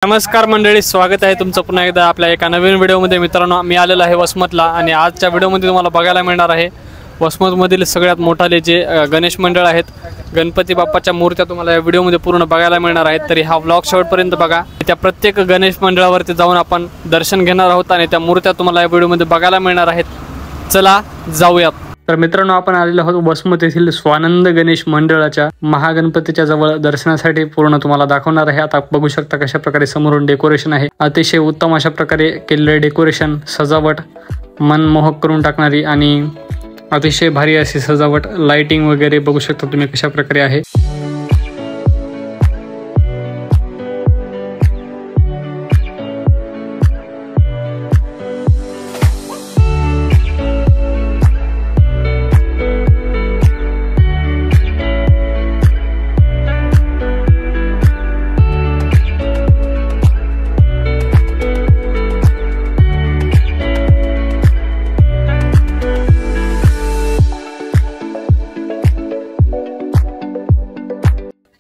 नमस्कार मंडळी, स्वागत आहे तुमचं पुन्हा एकदा आपल्या एका नवीन व्हिडिओमध्ये। मित्रांनो, मी आलेलो आहे वसमतला आणि आजच्या व्हिडिओमध्ये तुम्हाला बघायला मिळणार आहे वसमतमधील सगळ्यात मोठाले जे गणेश मंडळ आहेत, गणपती बाप्पाच्या मूर्त्या तुम्हाला या व्हिडिओमध्ये पूर्ण बघायला मिळणार आहेत। तरी हा व्लॉग शेवटपर्यंत बघा। त्या प्रत्येक गणेश मंडळावरती जाऊन आपण दर्शन घेणार आहोत आणि त्या मूर्त्या तुम्हाला या व्हिडिओमध्ये बघायला मिळणार आहेत। चला जाऊयात। तर मित्रांनो, आपण आलेलो आहोत वसमत येथील स्वानंद गणेश मंडळाच्या महागणपतीच्या जवळ दर्शनासाठी। पूर्ण तुम्हाला दाखवणार आहे। आता बघू शकता कशा प्रकारे समोरून डेकोरेशन आहे। अतिशय उत्तम अशा प्रकारे केलेले डेकोरेशन, सजावट मनमोहक करून टाकणारी आणि अतिशय भारी अशी सजावट, लाइटिंग वगैरे बघू शकता तुम्ही कशा प्रकारे आहे।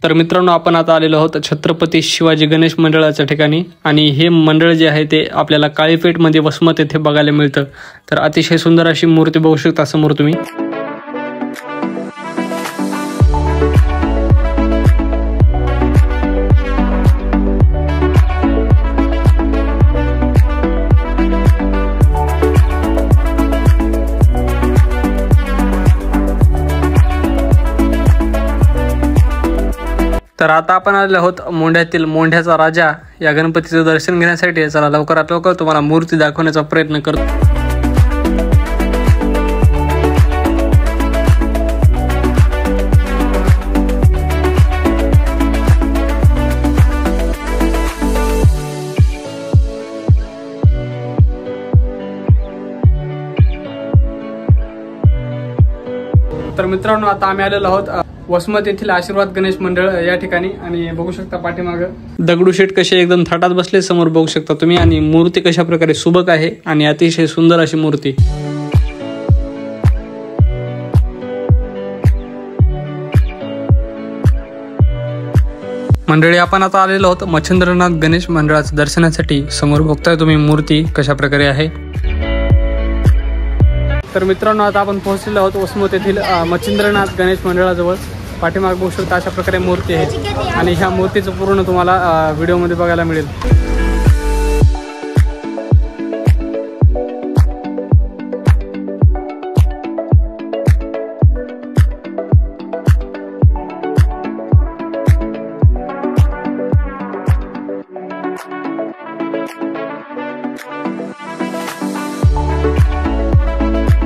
तर मित्रांनो, आपण आता आलेलो आहोत छत्रपती शिवाजी गणेश मंडळाच्या ठिकाणी आणि हे मंडळ जे आहे ते आपल्याला काळीपेठमध्ये वसमत येथे बघायला मिळतं। तर अतिशय सुंदर अशी मूर्ती बघू शकता समोर तुम्ही। तर आता आपण आलेलो आहोत मोंढ्यातील मोंढ्याचा राजा या गणपतीचं दर्शन घेण्यासाठी। चला लवकरात लवकर तुम्हाला मूर्ती दाखवण्याचा प्रयत्न करतो। तर मित्रांनो, आता आम्ही आलेलो आहोत वसमत येथील आशीर्वाद गणेश मंडळ या ठिकाणी आणि बघू शकता पाठीमागे दगडूशेठ कसे एकदम थाटात बसले समोर बघू शकता तुम्ही। आणि मूर्ती कशा प्रकारे सुबक आहे आणि अतिशय सुंदर अशी मूर्ती। मंडळी, आपण आता आलेलो आहोत मच्छिंद्रनाथ गणेश मंडळाच्या दर्शनासाठी। समोर बघताय तुम्ही मूर्ती कशा प्रकारे आहे। तर मित्रांनो, आता आपण पोहोचलेलो आहोत वसमत येथील मच्छिंद्रनाथ गणेश मंडळाजवळ। पाठीमाग बघू शकता अशा प्रकारे मूर्ती आहे आणि ह्या मूर्तीचं पूर्ण तुम्हाला व्हिडिओमध्ये बघायला मिळेल।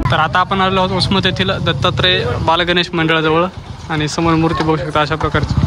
तर आता आपण आलेलो आहोत वसमत येथील दत्तात्रय बालगणेश मंडळाजवळ आणि समोर मूर्ती बघू शकता अशा प्रकारची।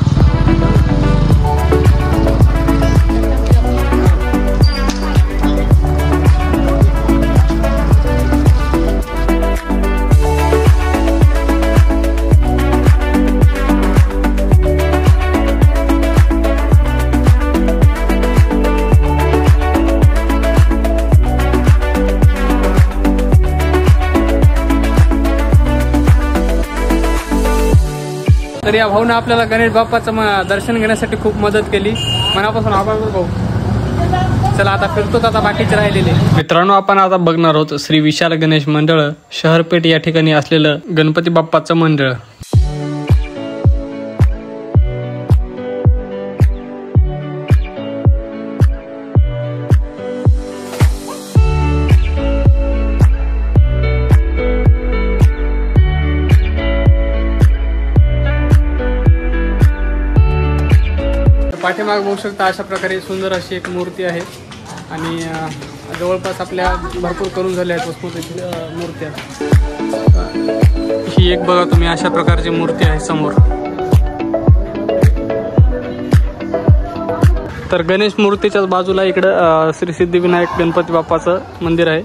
तर या भाऊने आपल्याला गणेश बाप्पाचं दर्शन घेण्यासाठी खूप मदत केली, मनापासून आभार भाऊ। चला आता फिरतो आता बाकीचे राहिलेले। मित्रांनो, आपण आता बघणार आहोत श्री विशाल गणेश मंडळ शहरपेठ या ठिकाणी असलेलं गणपती बाप्पाचं मंडळ। पाठीमाग बघू शकता अशा प्रकारे सुंदर अशी एक मूर्ती आहे आणि जवळपास आपल्या भरपूर करून झाल्या आहेत वसमत येथील मूर्त्या। ही एक बघा तुम्ही अशा प्रकारची मूर्ती आहे समोर। तर गणेश मूर्तीच्याच बाजूला इकडं श्री सिद्धिविनायक गणपती बाप्पाचं मंदिर आहे।